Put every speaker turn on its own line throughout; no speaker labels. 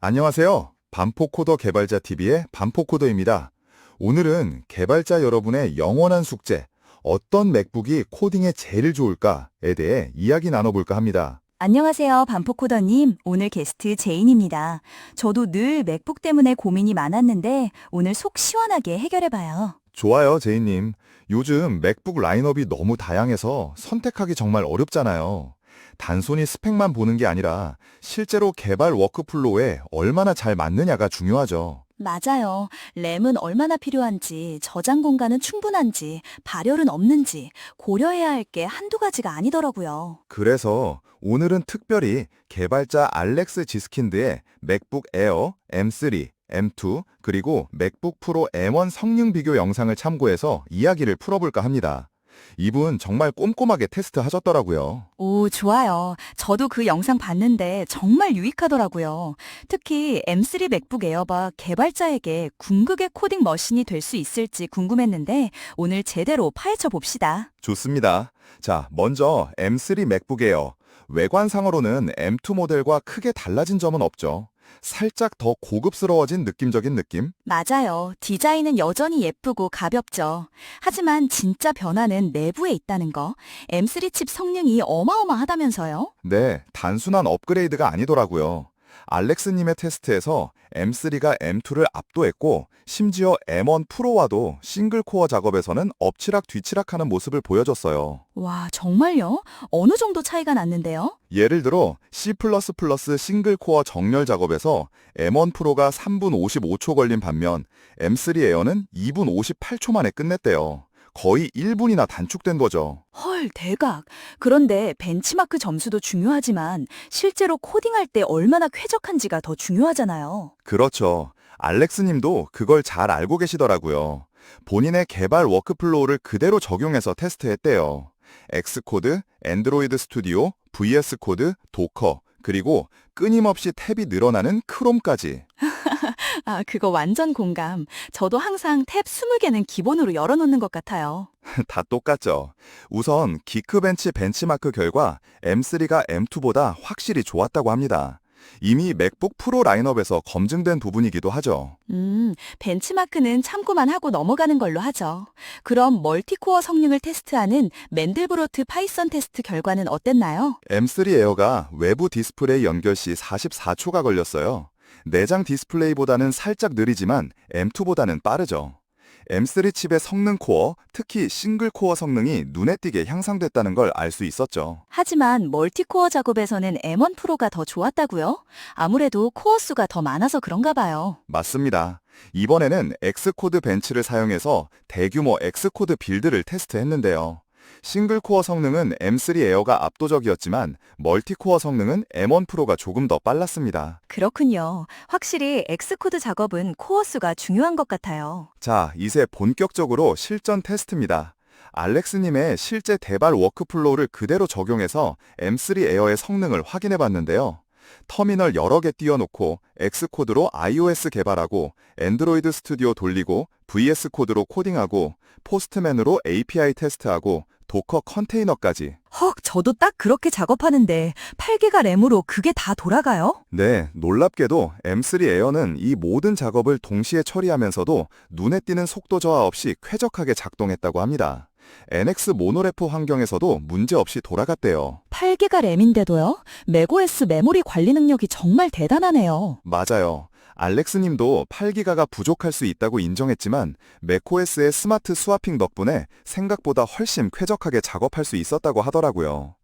안녕하세요. 반포코더 개발자 TV의 반포코더입니다. 오늘은 개발자 여러분의 영원한 숙제, 어떤 맥북이 코딩에 제일 좋을까에 대해 이야기 나눠볼까 합니다.
안녕하세요, 반포코더님. 오늘 게스트 제인입니다. 저도 늘 맥북 때문에 고민이 많았는데 오늘 속 시원하게 해결해봐요.
좋아요, 제이님. 요즘 맥북 라인업이 너무 다양해서 선택하기 정말 어렵잖아요. 단순히 스펙만 보는 게 아니라 실제로 개발 워크플로우에 얼마나 잘 맞느냐가 중요하죠.
맞아요. 램은 얼마나 필요한지, 저장 공간은 충분한지, 발열은 없는지 고려해야 할 게 한두 가지가 아니더라고요.
그래서 오늘은 특별히 개발자 알렉스 지스킨드의 맥북 에어 M3, M2, 그리고 맥북 프로 M1 성능 비교 영상을 참고해서 이야기를 풀어볼까 합니다. 이분 정말 꼼꼼하게 테스트하셨더라고요.
오, 좋아요. 저도 그 영상 봤는데 정말 유익하더라고요. 특히 M3 맥북 에어가 개발자에게 궁극의 코딩 머신이 될 수 있을지 궁금했는데 오늘 제대로 파헤쳐 봅시다.
좋습니다. 자, 먼저 M3 맥북 에어. 외관상으로는 M2 모델과 크게 달라진 점은 없죠. 살짝 더 고급스러워진 느낌적인 느낌?
맞아요. 디자인은 여전히 예쁘고 가볍죠. 하지만 진짜 변화는 내부에 있다는 거. M3 칩 성능이 어마어마하다면서요?
네, 단순한 업그레이드가 아니더라고요. 알렉스님의 테스트에서 M3가 M2를 압도했고 심지어 M1 프로와도 싱글 코어 작업에서는 엎치락 뒤치락하는 모습을 보여줬어요.
와, 정말요? 어느 정도 차이가 났는데요?
예를 들어 C++ 싱글 코어 정렬 작업에서 M1 프로가 3분 55초 걸린 반면 M3 에어는 2분 58초 만에 끝냈대요. 거의 1분이나 단축된 거죠.
헐, 대박. 그런데 벤치마크 점수도 중요하지만 실제로 코딩할 때 얼마나 쾌적한지가 더 중요하잖아요.
그렇죠. 알렉스 님도 그걸 잘 알고 계시더라고요. 본인의 개발 워크플로우를 그대로 적용해서 테스트했대요. 엑스코드, 엔드로이드 스튜디오, VS 코드, 도커, 그리고 끊임없이 탭이 늘어나는 크롬까지.
아, 그거 완전 공감. 저도 항상 탭 20개는 기본으로 열어놓는 것 같아요.
다 똑같죠. 우선 기크벤치 벤치마크 결과 M3가 M2보다 확실히 좋았다고 합니다. 이미 맥북 프로 라인업에서 검증된 부분이기도 하죠.
벤치마크는 참고만 하고 넘어가는 걸로 하죠. 그럼 멀티코어 성능을 테스트하는 맨델브로트 파이썬 테스트 결과는 어땠나요?
M3 에어가 외부 디스플레이 연결 시 44초가 걸렸어요. 내장 디스플레이보다는 살짝 느리지만 M2보다는 빠르죠. M3 칩의 성능 코어, 특히 싱글 코어 성능이 눈에 띄게 향상됐다는 걸 알 수 있었죠.
하지만 멀티코어 작업에서는 M1 프로가 더 좋았다고요? 아무래도 코어 수가 더 많아서 그런가 봐요.
맞습니다. 이번에는 엑스코드 벤치를 사용해서 대규모 엑스코드 빌드를 테스트했는데요. 싱글 코어 성능은 M3 에어가 압도적이었지만 멀티코어 성능은 M1 프로가 조금 더 빨랐습니다.
그렇군요. 확실히 엑스코드 작업은 코어 수가 중요한 것 같아요.
자, 이제 본격적으로 실전 테스트입니다. 알렉스님의 실제 대발 워크플로우를 그대로 적용해서 M3 에어의 성능을 확인해 봤는데요. 터미널 여러 개 띄워놓고 엑스코드로 iOS 개발하고 엔드로이드 스튜디오 돌리고 VS 코드로 코딩하고 포스트맨으로 API 테스트하고 도커 컨테이너까지.
헉, 저도 딱 그렇게 작업하는데 8기가 램으로 그게 다 돌아가요?
네, 놀랍게도 M3 에어는 이 모든 작업을 동시에 처리하면서도 눈에 띄는 속도 저하 없이 쾌적하게 작동했다고 합니다. NX 모노레프 환경에서도 문제없이 돌아갔대요.
8기가 램인데도요? 맥OS 메모리 관리 능력이 정말 대단하네요.
맞아요. 알렉스 님도 8기가가 부족할 수 있다고 인정했지만 맥OS의 스마트 스와핑 덕분에 생각보다 훨씬 쾌적하게 작업할 수 있었다고 하더라고요.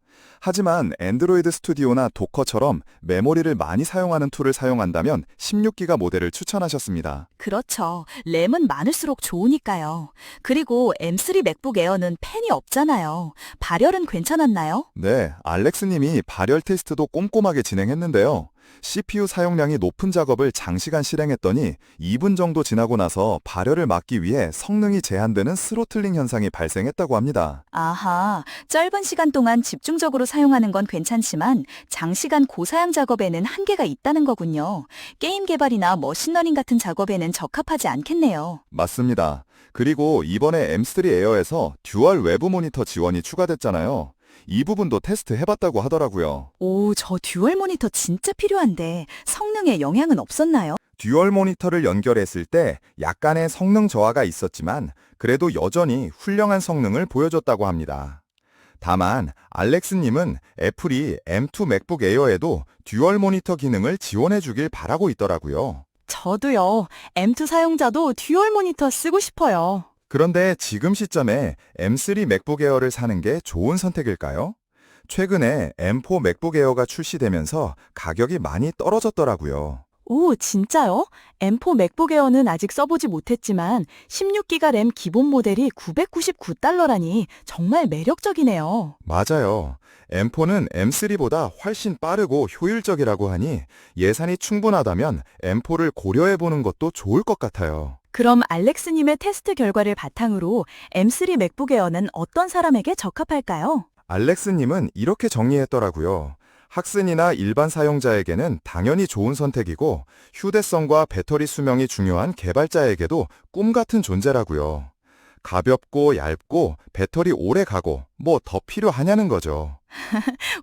하지만 엔드로이드 스튜디오나 도커처럼 메모리를 많이 사용하는 툴을 사용한다면 16기가 모델을 추천하셨습니다.
그렇죠. 램은 많을수록 좋으니까요. 그리고 M3 맥북 에어는 팬이 없잖아요. 발열은 괜찮았나요?
네, 알렉스 님이 발열 테스트도 꼼꼼하게 진행했는데요. CPU 사용량이 높은 작업을 장시간 실행했더니 2분 정도 지나고 나서 발열을 막기 위해 성능이 제한되는 스로틀링 현상이 발생했다고 합니다.
아하, 짧은 시간 동안 집중적으로 사용하는 건 괜찮지만 장시간 고사양 작업에는 한계가 있다는 거군요. 게임 개발이나 머신러닝 같은 작업에는 적합하지 않겠네요.
맞습니다. 그리고 이번에 M3 에어에서 듀얼 외부 모니터 지원이 추가됐잖아요. 이 부분도 테스트해봤다고 하더라고요.
오, 저 듀얼 모니터 진짜 필요한데 성능에 영향은 없었나요?
듀얼 모니터를 연결했을 때 약간의 성능 저하가 있었지만 그래도 여전히 훌륭한 성능을 보여줬다고 합니다. 다만 알렉스님은 애플이 M2 맥북 에어에도 듀얼 모니터 기능을 지원해 주길 바라고 있더라고요.
저도요. M2 사용자도 듀얼 모니터 쓰고 싶어요.
그런데 지금 시점에 M3 맥북 에어를 사는 게 좋은 선택일까요? 최근에 M4 맥북 에어가 출시되면서 가격이 많이 떨어졌더라고요.
오, 진짜요? M4 맥북 에어는 아직 써보지 못했지만 16기가 램 기본 모델이 $999라니 정말 매력적이네요.
맞아요. M4는 M3보다 훨씬 빠르고 효율적이라고 하니 예산이 충분하다면 M4를 고려해보는 것도 좋을 것 같아요.
그럼 알렉스님의 테스트 결과를 바탕으로 M3 맥북 에어는 어떤 사람에게 적합할까요?
알렉스님은 이렇게 정리했더라고요. 학생이나 일반 사용자에게는 당연히 좋은 선택이고 휴대성과 배터리 수명이 중요한 개발자에게도 꿈 같은 존재라고요. 가볍고 얇고 배터리 오래 가고 뭐 더 필요하냐는 거죠.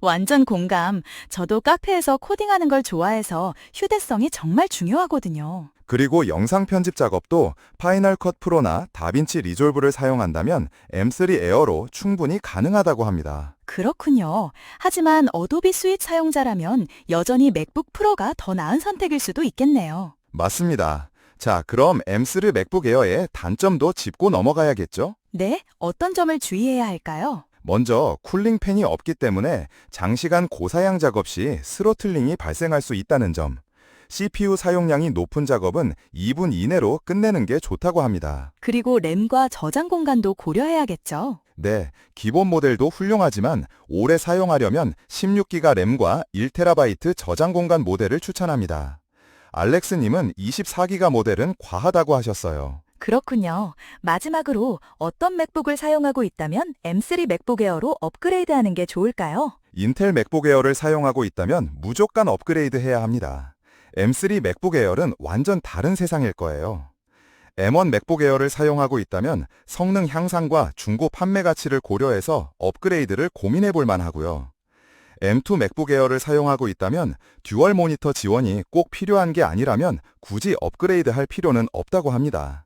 완전 공감. 저도 카페에서 코딩하는 걸 좋아해서 휴대성이 정말 중요하거든요.
그리고 영상 편집 작업도 파이널 컷 프로나 다빈치 리졸브를 사용한다면 M3 에어로 충분히 가능하다고 합니다.
그렇군요. 하지만 어도비 스윗 사용자라면 여전히 맥북 프로가 더 나은 선택일 수도 있겠네요.
맞습니다. 자, 그럼 M3 맥북 에어의 단점도 짚고 넘어가야겠죠?
네, 어떤 점을 주의해야 할까요?
먼저 쿨링 팬이 없기 때문에 장시간 고사양 작업 시 스로틀링이 발생할 수 있다는 점. CPU 사용량이 높은 작업은 2분 이내로 끝내는 게 좋다고 합니다.
그리고 램과 저장 공간도 고려해야겠죠.
네, 기본 모델도 훌륭하지만 오래 사용하려면 16기가 램과 1TB 저장 공간 모델을 추천합니다. 알렉스님은 24기가 모델은 과하다고 하셨어요.
그렇군요. 마지막으로 어떤 맥북을 사용하고 있다면 M3 맥북 에어로 업그레이드하는 게 좋을까요?
인텔 맥북 에어를 사용하고 있다면 무조건 업그레이드 해야 합니다. M3 맥북 에어는 완전 다른 세상일 거예요. M1 맥북 에어를 사용하고 있다면 성능 향상과 중고 판매 가치를 고려해서 업그레이드를 고민해 볼 만하고요. M2 맥북 에어를 사용하고 있다면 듀얼 모니터 지원이 꼭 필요한 게 아니라면 굳이 업그레이드 할 필요는 없다고 합니다.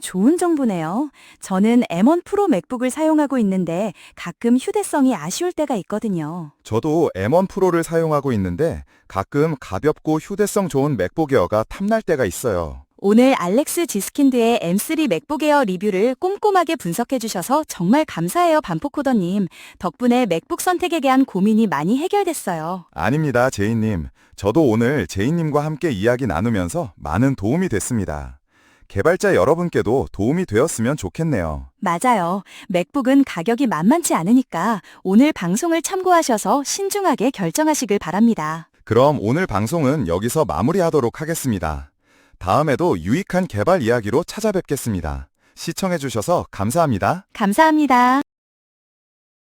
좋은 정보네요. 저는 M1 프로 맥북을 사용하고 있는데 가끔 휴대성이 아쉬울 때가 있거든요.
저도 M1 프로를 사용하고 있는데 가끔 가볍고 휴대성 좋은 맥북 에어가 탐날 때가 있어요.
오늘 알렉스 지스킨드의 M3 맥북 에어 리뷰를 꼼꼼하게 분석해 주셔서 정말 감사해요, 반포코더님. 덕분에 맥북 선택에 대한 고민이 많이 해결됐어요.
아닙니다, 제이님. 저도 오늘 제이님과 함께 이야기 나누면서 많은 도움이 됐습니다. 개발자 여러분께도 도움이 되었으면 좋겠네요.
맞아요. 맥북은 가격이 만만치 않으니까 오늘 방송을 참고하셔서 신중하게 결정하시길 바랍니다.
그럼 오늘 방송은 여기서 마무리하도록 하겠습니다. 다음에도 유익한 개발 이야기로 찾아뵙겠습니다. 시청해주셔서 감사합니다.
감사합니다.